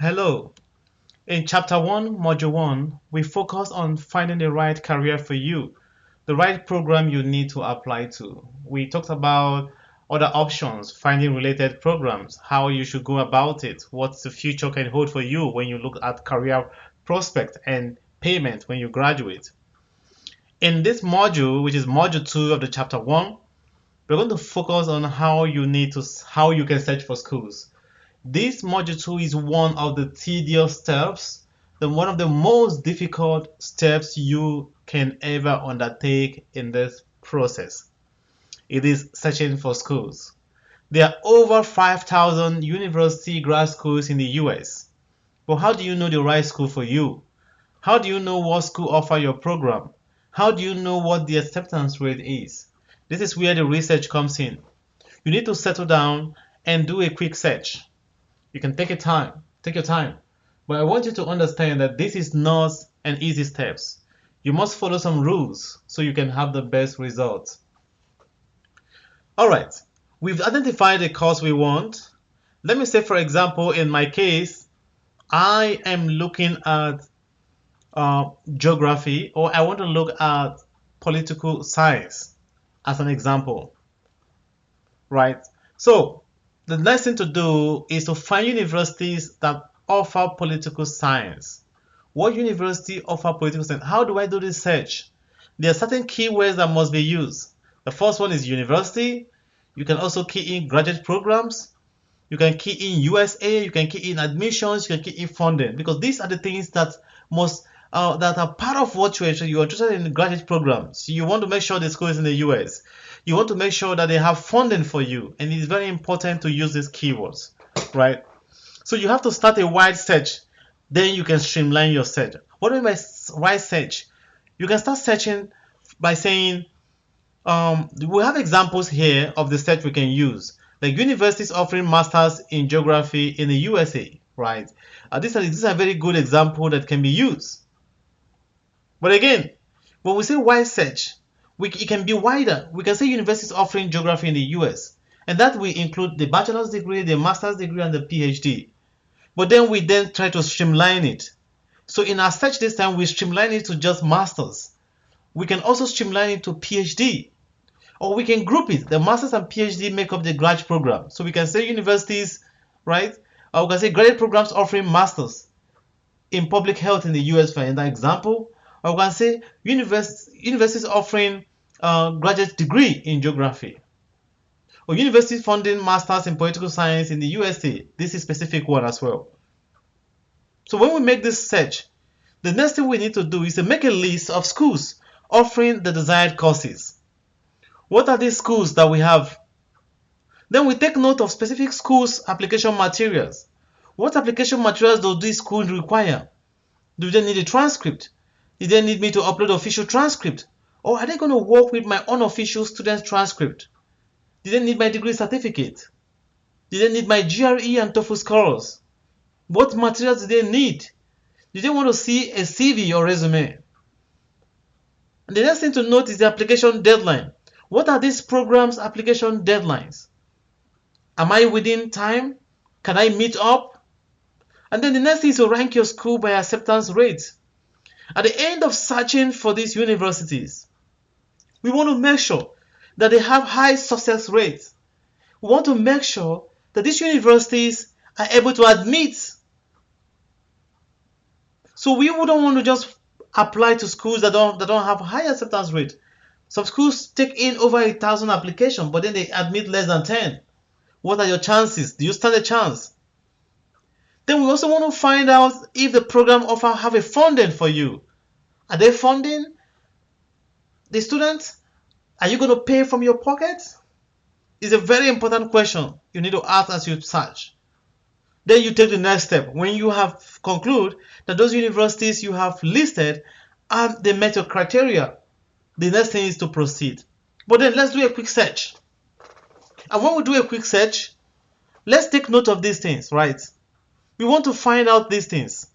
Hello. In Chapter 1, Module 1, we focus on finding the right career for you, the right program you need to apply to. We talked about other options, finding related programs, how you should go about it, what the future can hold for you when you look at career prospect and payment when you graduate. In this module, which is Module 2 of the Chapter 1, we're going to focus on how you can search for schools. This module 2 is one of the tedious steps, one of the most difficult steps you can ever undertake in this process. It is searching for schools. There are over 5,000 university grad schools in the US. But how do you know the right school for you? How do you know what school offer your program? How do you know what the acceptance rate is? This is where the research comes in. You need to settle down and do a quick search. You can take your time. But I want you to understand that this is not an easy steps. You must follow some rules so you can have the best results. Alright, we've identified the course we want. Let me say, for example, in my case, I am looking at geography, or I want to look at political science as an example, right? So the next thing to do is to find universities that offer political science. What university offer political science? How do I do this search? There are certain keywords that must be used. The first one is university. You can also key in graduate programs. You can key in USA. You can key in admissions. You can key in funding, because these are the things that that are part of what you're interested in graduate programs. You want to make sure the school is in the US. You want to make sure that they have funding for you, and it's very important to use these keywords, right? So you have to start a wide search, then you can streamline your search. What do I mean by wide search? You can start searching by saying, we have examples here of the search we can use, like universities offering masters in geography in the USA, right? This is a very good example that can be used. But again, when we say wide search, it can be wider. We can say universities offering geography in the US, and that will include the bachelor's degree, the master's degree, and the PhD. But then we try to streamline it. So in our search this time, we streamline it to just masters. We can also streamline it to PhD, or we can group it. The masters and PhD make up the graduate program. So we can say universities, right? Or we can say graduate programs offering masters in public health in the US, for example. Or we can say universities offering graduate degree in geography, or universities funding masters in political science in the USA. This is a specific one as well. So when we make this search, the next thing we need to do is to make a list of schools offering the desired courses. What are these schools that we have? Then we take note of specific schools' application materials. What application materials do these schools require? Do they need a transcript? Do they need me to upload official transcript? Or are they going to work with my unofficial student's transcript? Do they need my degree certificate? Do they need my GRE and TOEFL scores? What materials do they need? Do they want to see a CV or resume? And the next thing to note is the application deadline. What are these programs' application deadlines? Am I within time? Can I meet up? And then the next thing is to rank your school by acceptance rate. At the end of searching for these universities, we want to make sure that they have high success rates. We want to make sure that these universities are able to admit. So we wouldn't want to just apply to schools that don't have high acceptance rate. Some schools take in over 1,000 applications, but then they admit less than 10. What are your chances? Do you stand a chance? Then we also want to find out if the program offer have a funding for you. Are they funding the students? Are you going to pay from your pocket? It's a very important question you need to ask as you search. Then you take the next step. When you have conclude that those universities you have listed they met your criteria, the next thing is to proceed. But then let's do a quick search. And when we do a quick search, let's take note of these things, right? We want to find out these things.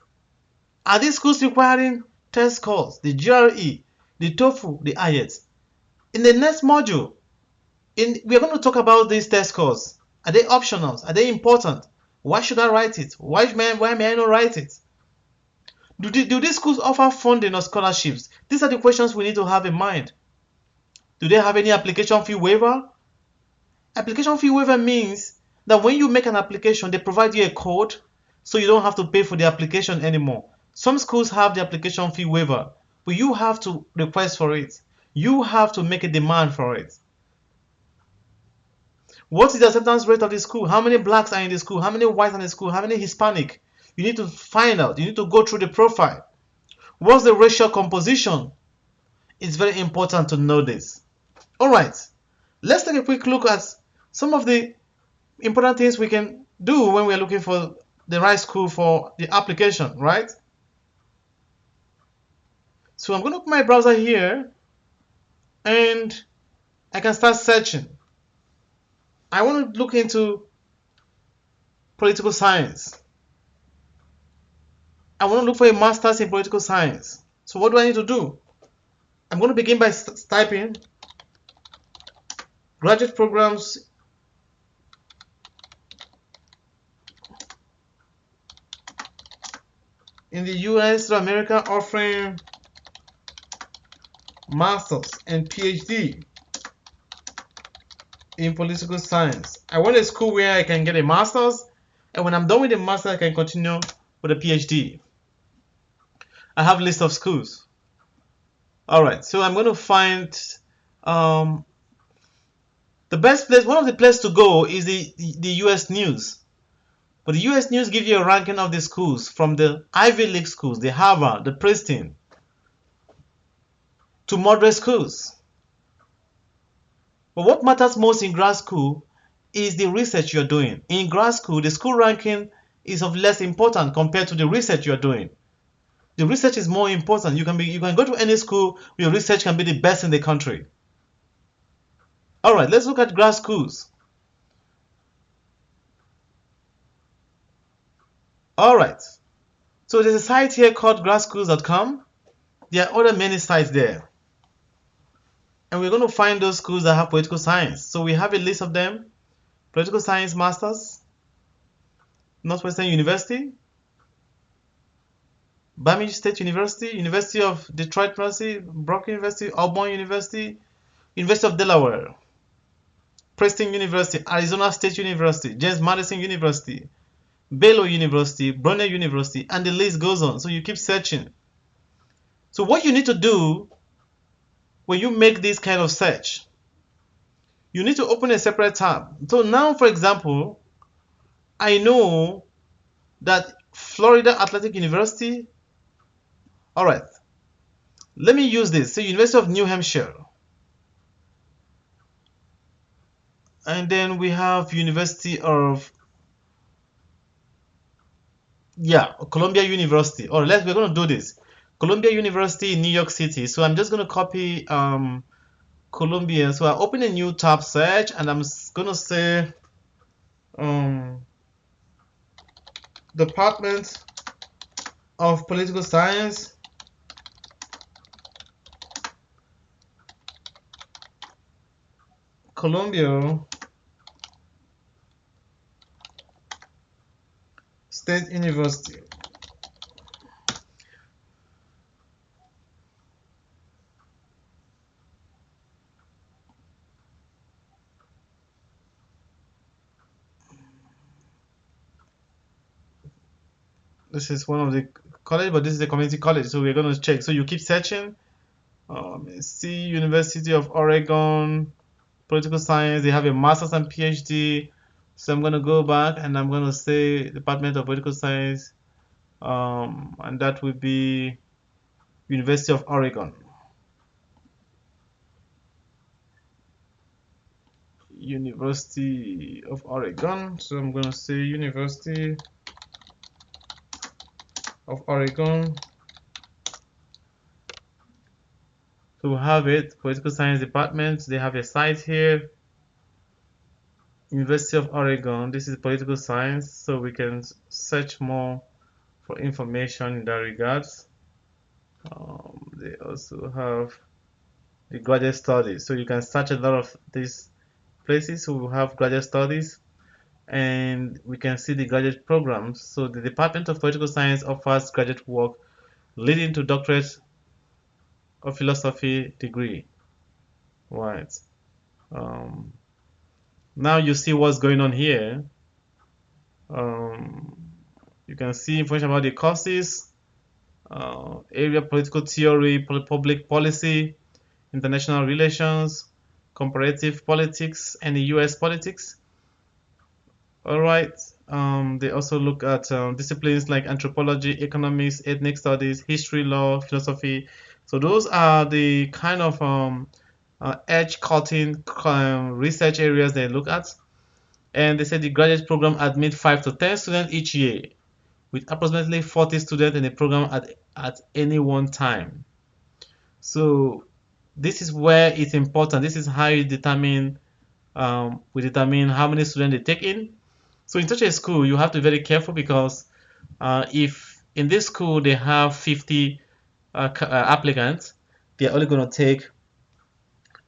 Are these schools requiring test scores, the GRE, the TOEFL, the IELTS? In the next module, we're going to talk about these test scores. Are they optional? Are they important? Why should I write it? Why may I not write it? Do these schools offer funding or scholarships? These are the questions we need to have in mind. Do they have any application fee waiver? Application fee waiver means that when you make an application, they provide you a code so you don't have to pay for the application anymore. Some schools have the application fee waiver, but you have to request for it. You have to make a demand for it. What is the acceptance rate of the school? How many blacks are in the school? How many whites are in the school? How many Hispanic? You need to find out. You need to go through the profile. What's the racial composition? It's very important to know this. All right, let's take a quick look at some of the important things we can do when we're looking for the right school for the application, right? So I'm going to open my browser here and I can start searching. I want to look into political science. I want to look for a master's in political science. So what do I need to do? I'm going to begin by typing graduate programs in the US of America offering masters and PhD in political science. I want a school where I can get a master's, and when I'm done with the master, I can continue with a PhD. I have a list of schools. All right, so I'm going to find the best place. One of the places to go is the US News. But the US News gives you a ranking of the schools from the Ivy League schools, the Harvard, the Princeton, to moderate schools. But what matters most in grad school is the research you're doing. In grad school, the school ranking is of less importance compared to the research you're doing. The research is more important. You can go to any school where your research can be the best in the country. All right, let's look at grad schools. All right, so there's a site here called gradschools.com. There are other many sites there. And we're going to find those schools that have political science. So we have a list of them. Political Science Masters, Northwestern University, Birmingham State University, University of Detroit Mercy, Brock University, Auburn University, University of Delaware, Princeton University, Arizona State University, James Madison University, Baylor University, Brunel University, and the list goes on. So you keep searching. So what you need to do when you make this kind of search, you need to open a separate tab. So now, for example, I know that Florida Atlantic University. All right, let me use this. So University of New Hampshire. And then we have University of, Columbia University. All right, we're going to do this. Columbia University in New York City. So I'm just going to copy Columbia. So I open a new tab search and I'm going to say Department of Political Science, Columbia State University. This is one of the college, but this is a community college, so we're going to check. So you keep searching. See, University of Oregon, political science. They have a master's and PhD. So I'm going to go back and I'm going to say Department of Political Science, and that would be University of Oregon. University of Oregon. So I'm going to say University of Oregon. So we have it, political science department. They have a site here, University of Oregon. This is political science, so we can search more for information in that regards. They also have the graduate studies, so you can search a lot of these places who have graduate studies. and we can see the graduate programs. So the Department of Political Science offers graduate work leading to doctorate of philosophy degree. Right. Um, Now you see what's going on here. Um, you can see information about the courses, area political theory, public policy, international relations, comparative politics, and the US politics. All right. They also look at disciplines like anthropology, economics, ethnic studies, history, law, philosophy. So those are the kind of edge-cutting research areas they look at. And they said the graduate program admits 5 to 10 students each year, with approximately 40 students in the program at any one time. So this is where it's important. This is how you determine we determine how many students they take in. So in such a school, you have to be very careful because if in this school they have 50 applicants, they're only going to take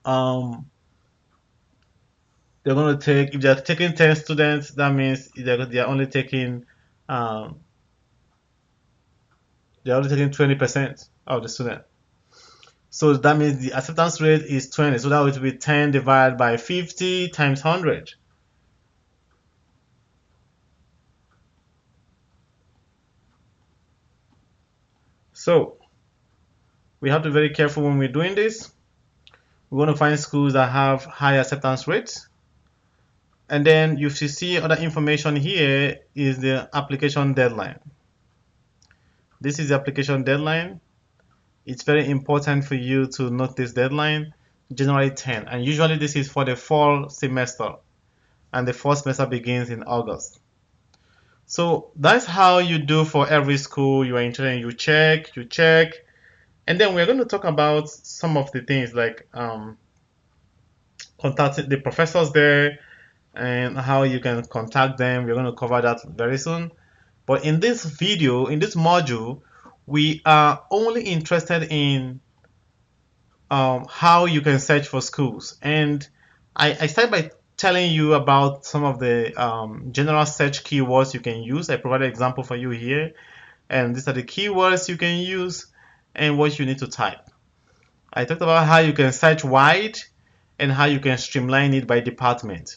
um, if they're taking 10 students, that means they're only taking um, 20% of the student. So that means the acceptance rate is 20. So that would be 10 divided by 50 times 100. So we have to be very careful when we're doing this. We want to find schools that have high acceptance rates. And then you should see other information here is the application deadline. This is the application deadline. It's very important for you to note this deadline, January 10. And usually this is for the fall semester. And the fall semester begins in August. So that's how you do for every school you are interested in. You check. And then we're going to talk about some of the things like contacting the professors there and how you can contact them. We're going to cover that very soon. But in this video, in this module, we are only interested in how you can search for schools. And I start by telling you about some of the general search keywords you can use. I provided an example for you here. And these are the keywords you can use and what you need to type. I talked about how you can search wide and how you can streamline it by department.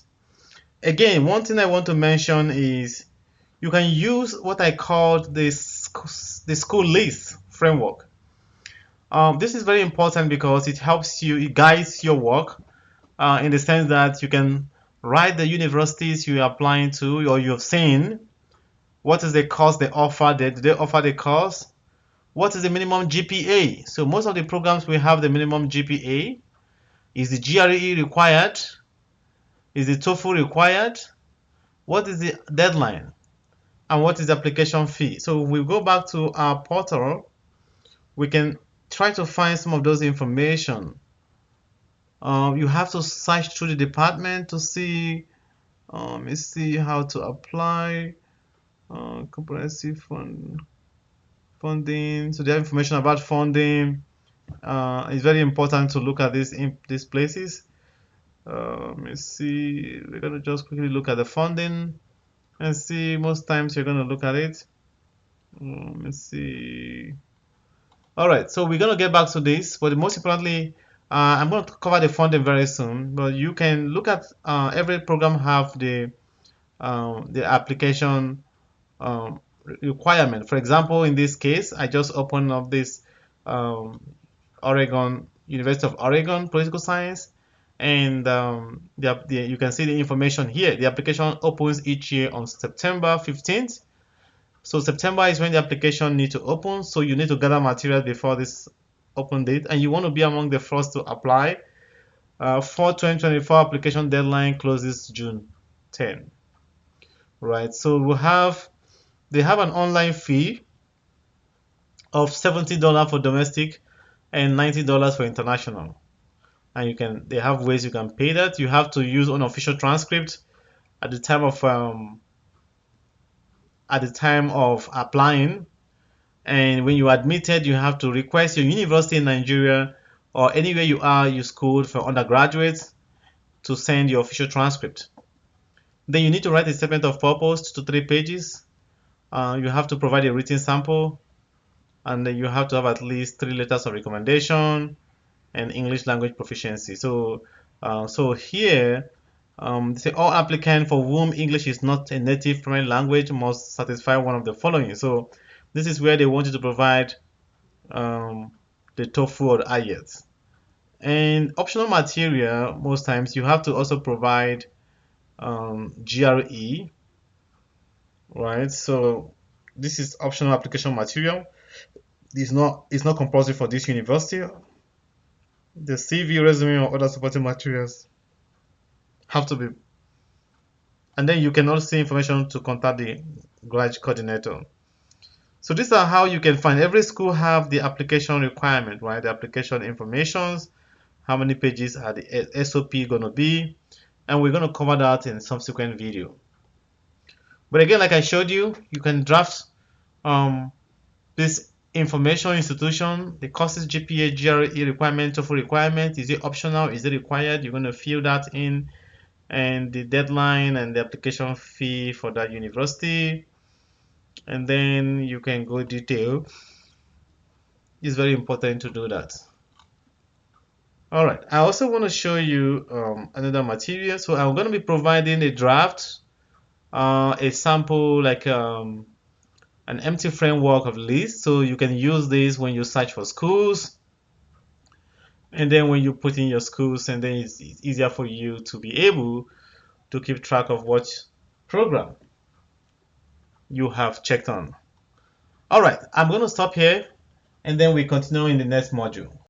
Again, one thing I want to mention is you can use what I called the school list framework. This is very important because it helps you, it guides your work in the sense that you can write the universities you are applying to or you've seen. What is the course they offer? Do they offer the course? What is the minimum GPA? So most of the programs we have the minimum GPA. Is the GRE required? Is the TOEFL required? What is the deadline? And what is the application fee? So if we go back to our portal, we can try to find some of those information. You have to search through the department to see, let's see how to apply comprehensive funding. So they have information about funding. It's very important to look at these places. Let's see, we're going to just quickly look at the funding and see. Most times you're going to look at it. Let's see. All right, so we're going to get back to this, but most importantly, I'm going to cover the funding very soon. But you can look at every program have the application requirement. For example, in this case, I just opened up this Oregon University of Oregon Political Science, and you can see the information here. The application opens each year on September 15th. So September is when the application needs to open. So you need to gather material before this open date, and you want to be among the first to apply. For 2024 application deadline closes June 10. Right. So they have an online fee of $70 for domestic and $90 for international. And they have ways you can pay that. You have to use unofficial transcript at the time of applying, and when you are admitted, you have to request your university in Nigeria or anywhere you schooled for undergraduates to send your official transcript. Then you need to write a statement of purpose, 2 to 3 pages. You have to provide a written sample, and then you have to have at least 3 letters of recommendation and English language proficiency. So here, say all applicants for whom English is not a native primary language must satisfy one of the following. So this is where they want you to provide the TOEFL or the IELTS. And optional material, most times you have to also provide GRE, right? So this is optional application material. It's not compulsory for this university. The CV, resume, or other supporting materials have to be, and then you can also see information to contact the graduate coordinator. So these are how you can find. Every school have the application requirement, right? The application informations, how many pages are the SOP going to be, and we're going to cover that in subsequent video. But again, like I showed you, you can draft this information institution, the courses, GPA, GRE requirement, TOEFL requirement. Is it optional? Is it required? You're going to fill that in, and the deadline and the application fee for that university, and then you can go detail. It's very important to do that. All right, I also want to show you another material. So I'm going to be providing a draft, a sample, like an empty framework of list. So you can use this when you search for schools, and then when you put in your schools, and then it's easier for you to be able to keep track of what program you have checked on. All right, I'm going to stop here, and then we continue in the next module.